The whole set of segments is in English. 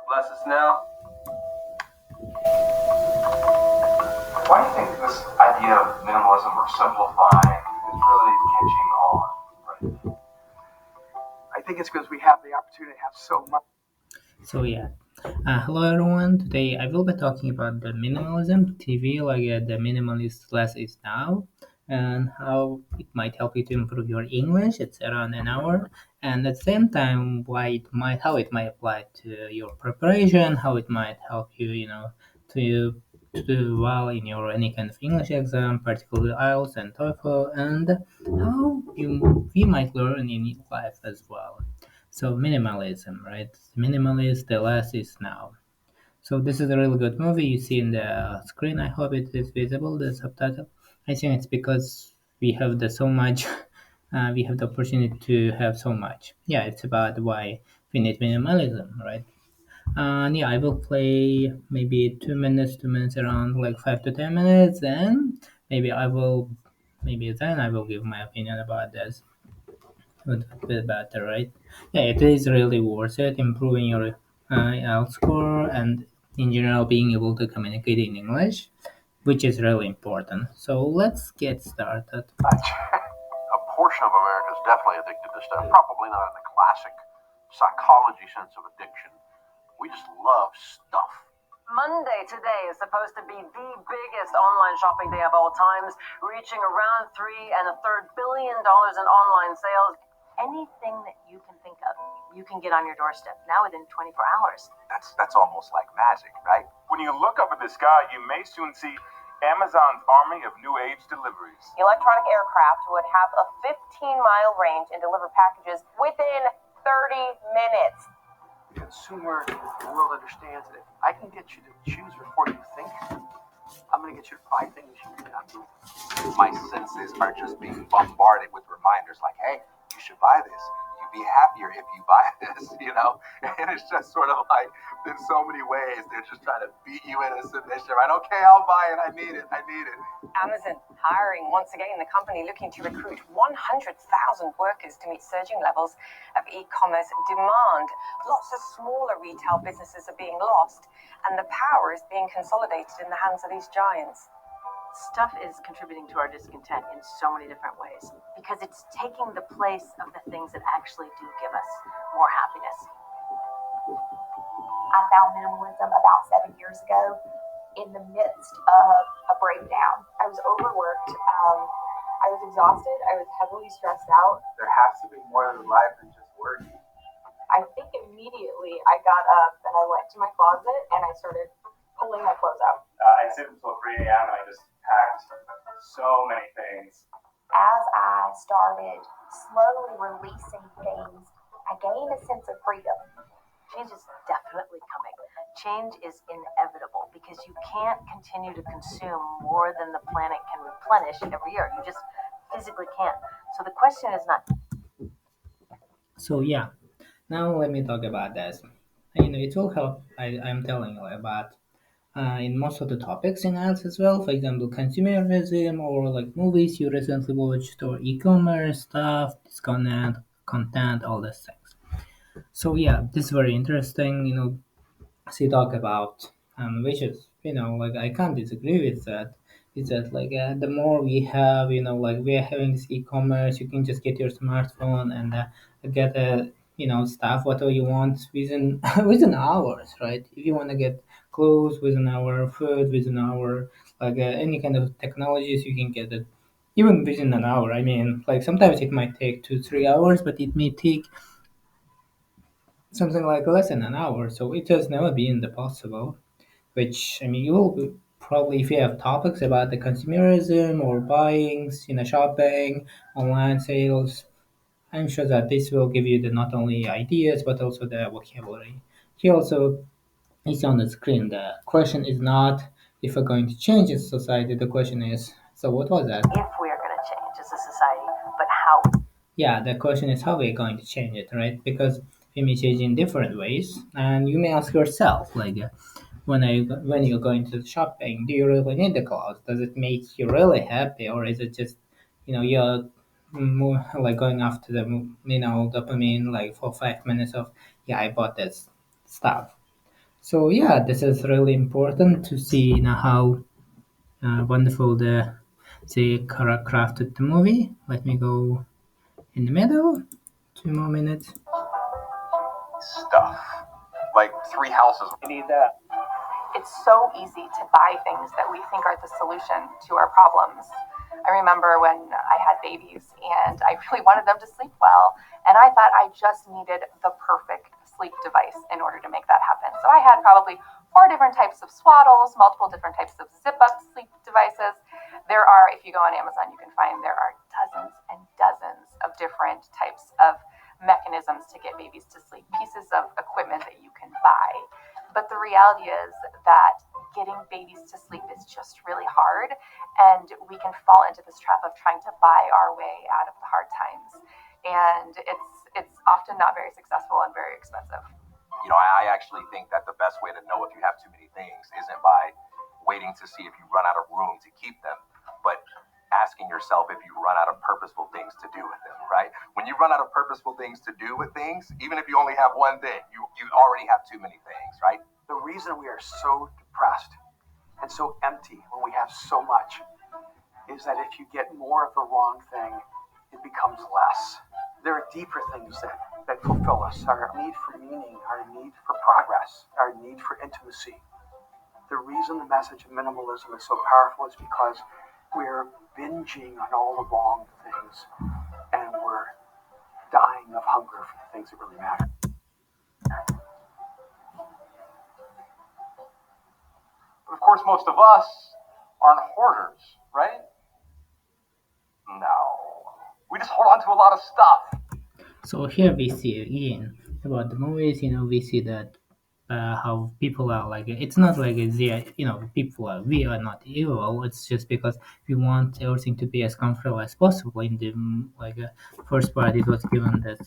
Bless us now. Why do you think this idea of minimalism or simplifying is really catching on right now? I think it's because we have the opportunity to have so much. So yeah, hello everyone. Today I will be talking about the minimalism TV, the Minimalists Less is now, and how it might help you to improve your English. It's around an hour, and at the same time, how it might apply to your preparation, how it might help you, to do well in your any kind of English exam, particularly IELTS and TOEFL, and how you might learn in life as well. So minimalism, right? Minimalist, the less is now. So this is a really good movie. You see in the screen. I hope it is visible. The subtitle. I think it's because we have the so much. We have the opportunity to have so much. Yeah, it's about why we need minimalism, right? And yeah, I will play maybe 2 minutes, 2 minutes around like 5 to 10 minutes, and maybe then I will give my opinion about this would be better, right? Yeah, it is really worth it improving your IELTS score and in general being able to communicate in English, which is really important. So let's get started. A portion of America is definitely addicted to stuff. Probably not in the classic psychology sense of addiction. We just love stuff. Monday today is supposed to be the biggest online shopping day of all times, reaching around $3.33 billion in online sales. Anything that you can think of, you can get on your doorstep now within 24 hours. That's almost like magic, right? When you look up at the sky, you may soon see Amazon's army of new age deliveries. Electronic aircraft would have a 15-mile range and deliver packages within 30 minutes. The consumer world understands that if I can get you to choose before you think, I'm going to get you to buy things you cannot do. My senses are just being bombarded with reminders like, hey, you should buy this. You'd be happier if you buy this, you know? And it's just sort of like, in so many ways, they're just trying to beat you into submission, right? Okay, I'll buy it. I need it. Amazon hiring once again, the company looking to recruit 100,000 workers to meet surging levels of e-commerce demand. Lots of smaller retail businesses are being lost, and the power is being consolidated in the hands of these giants. Stuff is contributing to our discontent in so many different ways because it's taking the place of the things that actually do give us more happiness. I found minimalism about 7 years ago in the midst of a breakdown. I was overworked. I was exhausted. I was heavily stressed out. There has to be more to life than just work. I think immediately I got up and I went to my closet and I started pulling my clothes out. I sit until 3 a.m. and I just packed so many things. As I started slowly releasing things, I gained a sense of freedom. Change is definitely coming. Change is inevitable because you can't continue to consume more than the planet can replenish every year. You just physically can't. So the question is not. So yeah, now let me talk about this. It will help. I'm telling you about in most of the topics in ads as well. For example, consumerism or like movies you recently watched or e-commerce stuff, content, all these things. So yeah, this is very interesting. She talk about which is like I can't disagree with that. Is that like the more we have, like we are having this e-commerce, you can just get your smartphone and get stuff whatever you want within within hours, right? If you want to get clothes within hour, food within hour, any kind of technologies, you can get it even within an hour. I mean, like sometimes it might take 2 3 hours, but it may take something like less than an hour. So it has never been the possible. Which I mean, you will probably if you have topics about the consumerism or buying, shopping, online sales. I'm sure that this will give you the not only ideas but also the vocabulary. Here also is on the screen. The question is not if we're going to change the society. The question is, so what was that? If we are going to change as a society, but how? Yeah, the question is how we're going to change it, right? Because we may change in different ways, and you may ask yourself, when you're going to the shopping, do you really need the clothes? Does it make you really happy, or is it just, you're more like going after the dopamine like for 5 minutes of yeah, I bought this stuff. So yeah, this is really important to see how wonderful they crafted the movie. Let me go in the middle. 2 more minutes. Stuff. Like 3 houses. You need that. It's so easy to buy things that we think are the solution to our problems. I remember when I had babies and I really wanted them to sleep well, and I thought I just needed the perfect sleep device in order to make that happen. So I had probably 4 different types of swaddles, multiple different types of zip up sleep devices. There are, if you go on Amazon, you can find there are dozens and dozens of different types of mechanisms to get babies to sleep, pieces of equipment that you can buy. But the reality is that getting babies to sleep is just really hard, and we can fall into this trap of trying to buy our way out of the hard times. And it's often not very successful and very expensive. You know, I actually think that the best way to know if you have too many things isn't by waiting to see if you run out of room to keep them, but asking yourself if you run out of purposeful things to do with them, right? When you run out of purposeful things to do with things, even if you only have one thing, you already have too many things, right? The reason we are so depressed and so empty when we have so much is that if you get more of the wrong thing, it becomes less. There are deeper things that fulfill us, our need for meaning, our need for progress, our need for intimacy. The reason the message of minimalism is so powerful is because we're binging on all the wrong things and we're dying of hunger for the things that really matter. But of course, most of us aren't hoarders, right? No. We just hold on to a lot of stuff. So here we see again about the movies. We see that how people are like. It's not like people are. We are not evil. It's just because we want everything to be as comfortable as possible. In the first part, it was given that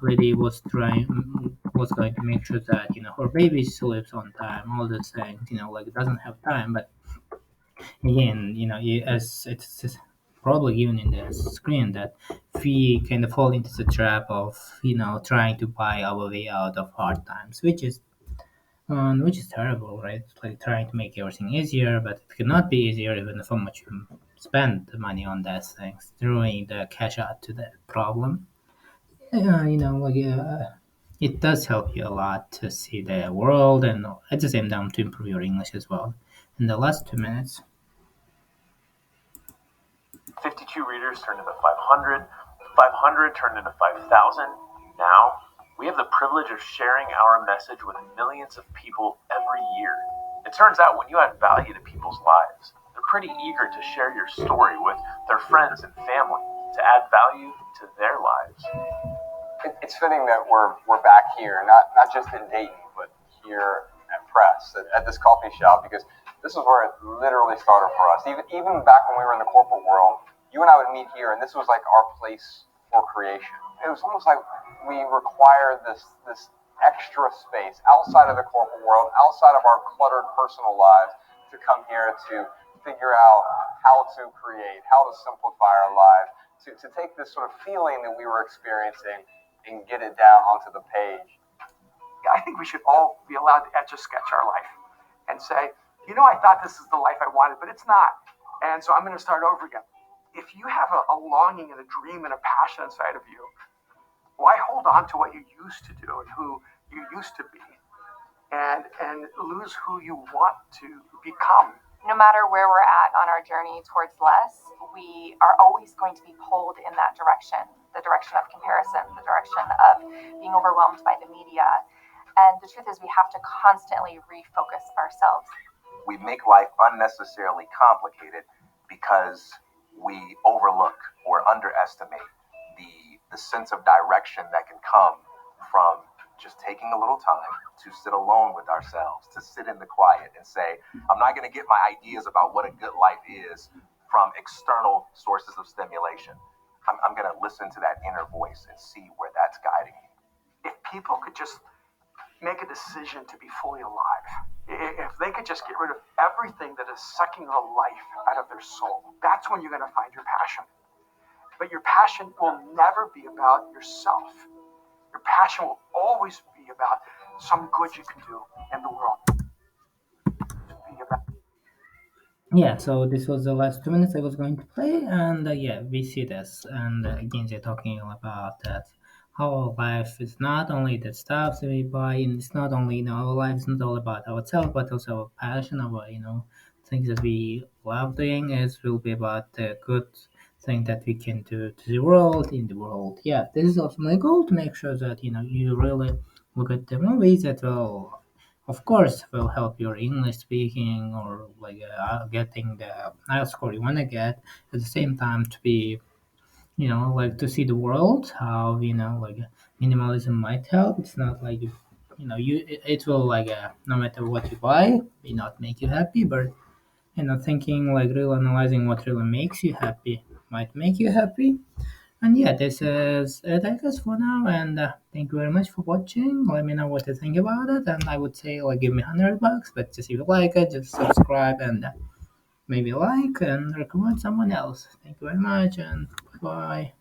lady was going to make sure that her baby sleeps on time, all those things. Doesn't have time, but again, as it's probably given in the screen that we kind of fall into the trap of trying to buy our way out of hard times, which is terrible, right? Like trying to make everything easier, but it cannot be easier even if how much you spend the money on those things, throwing the cash out to the problem. It does help you a lot to see the world and at the same time to improve your English as well. In the last 2 minutes. 52 readers turned into 500, 500 turned into 5,000. Now, we have the privilege of sharing our message with millions of people every year. It turns out when you add value to people's lives, they're pretty eager to share your story with their friends and family to add value to their lives. It's fitting that we're back here, not just in Dayton, but here at Press, at this coffee shop, because this is where it literally started for us. Even back when we were in the corporate world, you and I would meet here, and this was like our place for creation. It was almost like we required this extra space outside of the corporate world, outside of our cluttered personal lives, to come here to figure out how to create, how to simplify our lives, to take this sort of feeling that we were experiencing and get it down onto the page. I think we should all be allowed to etch-a-sketch our life and say, I thought this is the life I wanted, but it's not. And so I'm going to start over again. If you have a longing and a dream and a passion inside of you, why hold on to what you used to do and who you used to be and lose who you want to become? No matter where we're at on our journey towards less, we are always going to be pulled in that direction, the direction of comparison, the direction of being overwhelmed by the media. And the truth is we have to constantly refocus ourselves. We make life unnecessarily complicated because we overlook or underestimate the sense of direction that can come from just taking a little time to sit alone with ourselves, to sit in the quiet and say, I'm not going to get my ideas about what a good life is from external sources of stimulation. I'm going to listen to that inner voice and see where that's guiding me. If people could just make a decision to be fully alive, if they could just get rid of everything that is sucking the life out of their soul, that's when you're going to find your passion. But your passion will never be about yourself. Your passion will always be about some good you can do in the world. Be about Yeah, so this was the last 2 minutes I was going to play, and yeah, we see this, and again, they're talking about that how our life is not only the stuff that we buy, and it's not only our life is not all about ourselves, but also our passion, our things that we love doing. It will be about the good thing that we can do to the world, in the world. Yeah, this is also my goal to make sure that you really look at the movies that will of course will help your English speaking or like getting the IELTS score you want to get at the same time to be like to see the world how like minimalism might help. It's not like it will like no matter what you buy may not make you happy, but thinking like really analyzing what really makes you happy might make you happy. And yeah, this is it, I guess, for now. And thank you very much for watching. Let me know what you think about it. And I would say, like, give me $100. But just if you like it, just subscribe and maybe like and recommend someone else. Thank you very much, and bye.